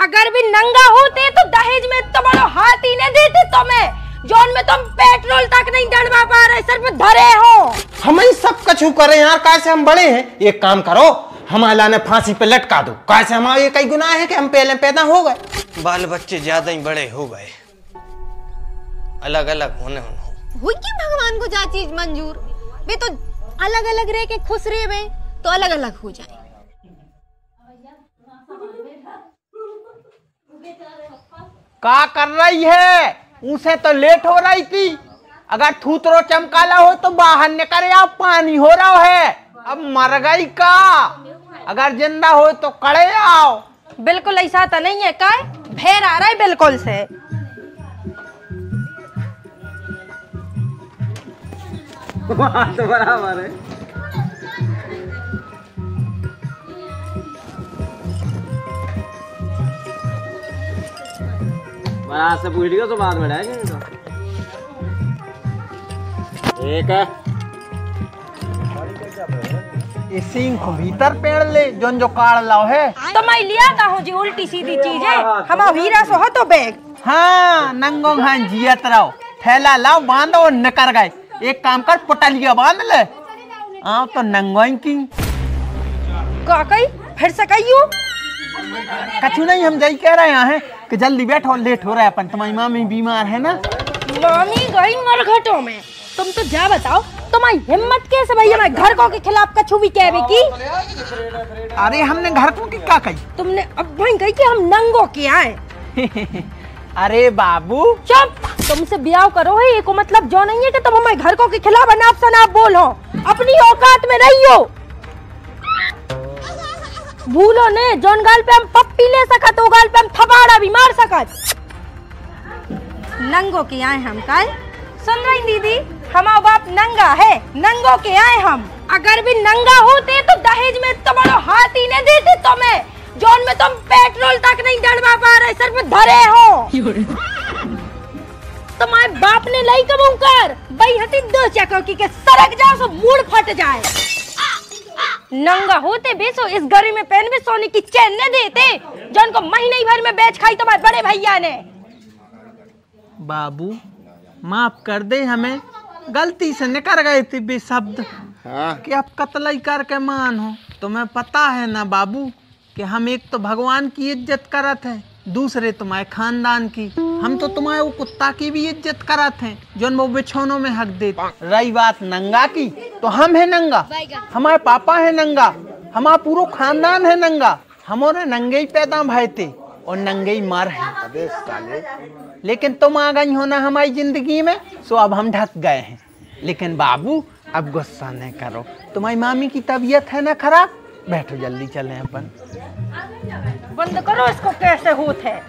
अगर भी नंगा होते तो दहेज में तो बड़ो हाथ ही नहीं देते तुम्हें, जोन में तुम पेट्रोल तक नहीं डलवा पा रहे, सिर्फ धरे हो। हम ही सब कछु करे यार, कैसे हम बड़े हैं। एक काम करो, हमारा ने फांसी पे लटका दो, कैसे हमारा ये कई गुनाह है कि हम पहले पैदा हो गए। बाल बच्चे ज्यादा ही बड़े हो गए, अलग अलग होने हुई कि भगवान को जा चीज मंजूर, वे तो अलग अलग रह के खुश रहे वे तो अलग अलग हो जाए। क्या कर रही है? उसे तो लेट हो रही थी। अगर थूतरो चमकाला हो तो बाहर निकले, आप पानी हो रहा है। अब मर गई का, अगर जिंदा हो तो कड़े आओ। बिल्कुल ऐसा तो नहीं है, काय भेड़ आ रहा है बिल्कुल से। तो बराबर है। आज से पूछ लिया तो बाद में लाएंगे तो। ठीक है। इसी को भीतर पेड़ ले जोन जो काड़ लाओ है। तो मैं लिया था हूँ जी उल्टी सीधी चीजें, हम हीरा सो हो तो बैग। हाँ नंगो हाँ जियत रहो, थैला लाओ बांधो और निकर गए। एक काम कर, पटलिया बांध ले। आओ तो नंगो की का कही फिर से कहियो। कछु नहीं, हम यही कह रहे हैं कि जल्दी बैठो, लेट हो रहा है अपन। तुम्हारी मामी बीमार है ना। मामी गई मरघटों में। तुम तो जा बताओ, तुम्हारी हिम्मत कैसे भाई हमारे घर को के खिलाफ कछु भी कहवे की। अरे हमने घर को की क्या कही? तुमने अब भाई कही कि हम नंगो के आए। अरे बाबू चुप, तुमसे ब्याह करो है, को मतलब जो नहीं है कि तुम हमारे घर को के खिलाफ अनाप शनाप बोलो। अपनी औकात में रहियो। भूलो ने जोन गाल पे हम पप्पी ले सकत, वो गाल पे हम थपाड़ा भी मार सकत। नंगो के आए हम काय। सुन रही दीदी, हमारा बाप नंगा है, नंगो के आए हम। अगर भी नंगा होते तो दहेज में तो बड़ो हाथ ही नहीं देते तुम्हें, जोन में तुम पेट्रोल तक नहीं डलवा पा रहे, सिर्फ धरे हो। तुम्हारे बाप ने लाई कबू कर भाई हटी दो चको की के सरक जाओ सो मूड फट जाए। नंगा होते बेसो इस गर्मी में पहन में सोने की चैन न देते, जौन को महीने भर में बेच खाई तुम्हारे बड़े भैया ने। बाबू माफ कर दे, हमें गलती से निकल गए थे बेशब्द। कि अब कतलाई करके मान हो। तुम्हें पता है ना बाबू कि हम एक तो भगवान की इज्जत करत हैं, दूसरे तुम्हारे खानदान की। हम तो तुम्हारे वो कुत्ता की भी इज्जत करत हैं जो वो बिछौनों में हक दे। रही बात नंगा की, तो हम है नंगा, हमारे पापा है नंगा, हमारा पूरा खानदान है नंगा। हमारे नंगे ही पैदा भय थे और नंगे ही मर हैं। लेकिन तुम आ गई हो ना हमारी जिंदगी में, सो अब हम ढक गए हैं। लेकिन बाबू अब गुस्सा नहीं करो, तुम्हारी मामी की तबीयत है ना खराब। बैठो जल्दी चलें अपन। बंद करो इसको, कैसे होते है।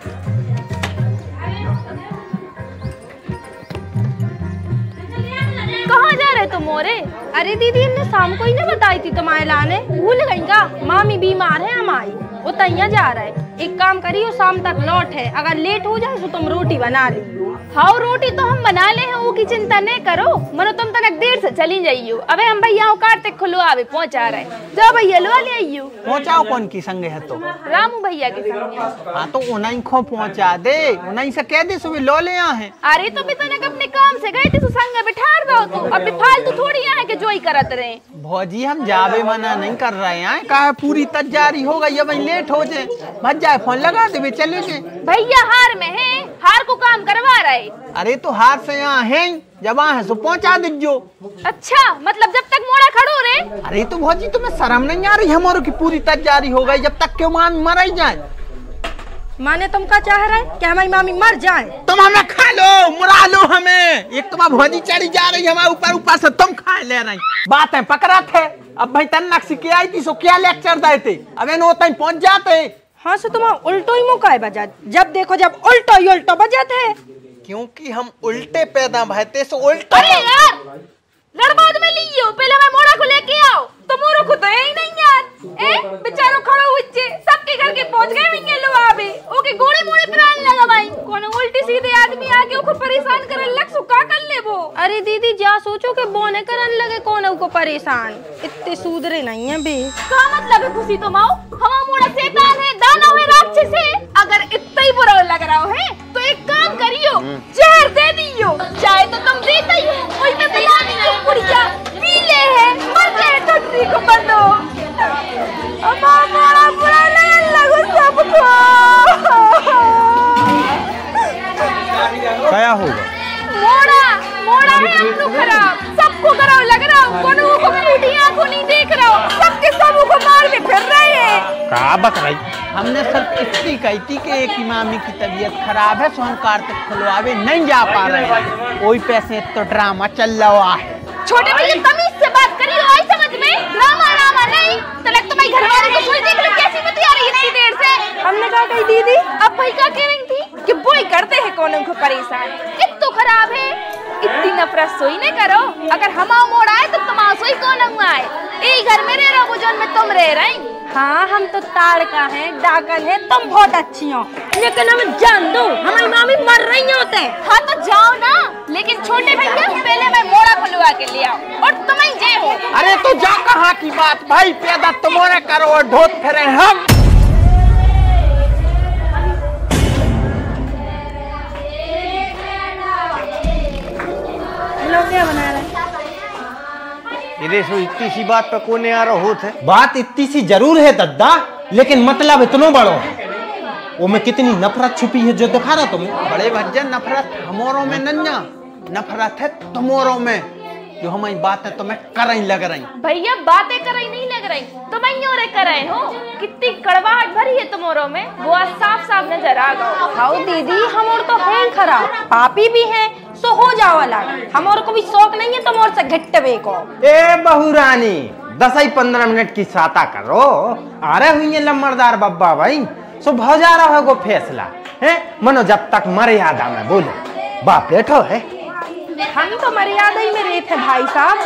कहाँ जा रहे तुम मोरे? अरे दीदी हमने शाम को ही ना बताई थी तुम्हारे लाने, भूल गई का? मामी बीमार है हमारी, वो तैयार जा रहा है। एक काम करियो, शाम तक लौट है, अगर लेट हो जाए तो तुम रोटी बना ली। हाँ रोटी तो हम बना ले हैं, वो की चिंता नहीं करो। मनो तुम तनक देर से चली जाइयो। अबे हम भैया कार्तिक खुलो आवे पहुंचा रहे, जाओ भैया लो ले आइयो। पहुंचाओ कौन की संगे है? तो रामू भैया के संगे। हाँ तो उन्हीं को पहुंचा दे, उन्हीं से कह दे सुबह लो ले आए। अरे तुम तनक अपने काम से गए थे तो संग बिठा दो, तो अभी फालतू थोड़ी है कि जो ही करत रहे। भौजी हम जावे मना नहीं कर रहे हैं, कहा पूरी तैयारी हो गई, अब लेट हो जाए भज जाए, फोन लगा दे चले गए। भैया हार में है, हार को काम करवा रहे। अरे तो हार से यहाँ है, जब है सो पहुँचा दीजो। अच्छा मतलब जब तक मोड़ा खड़ो रे। अरे तो भौजी तुम्हें शर्म नहीं आ रही? हमारे की पूरी तैयारी हो गई, जब तक क्यों मामी मर ही जाए। माने तुम क्या चाह रहे हैं कि हमारी मामी मर जाए? तुम हमें खा लो, मुरा लो हमें। एक तुम्हारी भौजी चढ़ी जा रही हमारे ऊपर, ऊपर से तुम खा ले रही। बात है पकड़ा थे, अब भाई तन्नक सिखे आई थी सो क्या लेक्चर देते, अब नो तक पहुंच जाते। हाँ सो तुम उल्टो ही मुँह है बजा, जब देखो जब उल्टो ही उल्टो बजाते हैं। क्योंकि हम उल्टे पैदा भयते सो उल्टा। अरे यार लड़बाद में लियो, पहले मैं मोड़ा को लेके आओ। तो मोरो खुद है ही नहीं यार, ए बेचारो खड़ो हुच्चे सबके घर के पहुंच गए वहीं लो आवे, ओके गोड़े मोड़े प्राण लगा भाई। कौन उल्टी सीधे आदमी आके ओको परेशान करन लग सो का कर ले वो। अरे दीदी जा सोचो के बोने करन लगे कौन को परेशान, इतने सुधरे नहीं है बे। का मतलब है खुशी तुम आओ, हमा मोड़ा शैतान है, दानव है, राक्षस है। अगर बक रही। हमने सिर्फ इतनी कही थी कि एक इमामी की तबीयत खराब है, सो हम कार्तिक खुलवावे नहीं जा पा रहे हैं। वही पैसे तो ड्रामा चल रहा है। छोटे भैया तमीज से बात करिए, आई समझ में? ड्रामा रामा नहीं। तलक तुम्हारी घरवालों को कोई देख लो कैसी बती आ रही है इतनी देर से। हमने कहा कही दीदी, अब भाई क्या कह रही थी कि वो ही करते हैं कौन को परेशान। इत तो खराब है, इतनी नफरत सोई नहीं करो। अगर हम मोड़ आए तो तुम सोई कौन आए। यही घर में रह रहो जो में तुम रह रही। हाँ हम तो ताड़का हैं, डाकन है, तुम बहुत अच्छी हो, लेकिन हमें जान दो हमारी मामी मर रही होते। हाँ तो जाओ ना, लेकिन छोटे भैया पहले मैं मोड़ा खुलवा के ले आओ और तुम ही जे हो। अरे तो जा कहाँ की बात भाई, पैदा तुम्हारे करो और ढोत फिरे हम। लोग क्या बना रहे? इधर सो इतनी सी बात पे कोने आ रहा होत है। बात इतनी सी जरूर है दद्दा, लेकिन मतलब इतना बड़ो है। वो में कितनी नफरत छुपी है जो दिखा रहा तुम्हें। बड़े भज्जन नफरत हमारों में नन्या, नफरत है तुम्हारों में। जो हमारी बातें तुम्हें कर रही लग रही। भैया बातें कर रही नहीं लग रही, तुम ही कर रहे हो। कितनी कड़वाहट भरी है तुम्हारों में, वो आज साफ साफ नजर आ गया। हाँ दीदी हम और तो हैं खराब, पापी भी हैं, सो हो जाओ अलग। हम और को भी शौक नहीं है तुम और से घिट्टवे को। ए बहुरानी 10-15 मिनट की साता करो। आ रहे हुई लम्बरदार बब्बा भाई, सो भौ जा रहा है फैसला है। मनो जब तक मर्यादा में बोलो, बाप बैठो है। हम तो मर्यादा ही में रहे थे भाई साहब।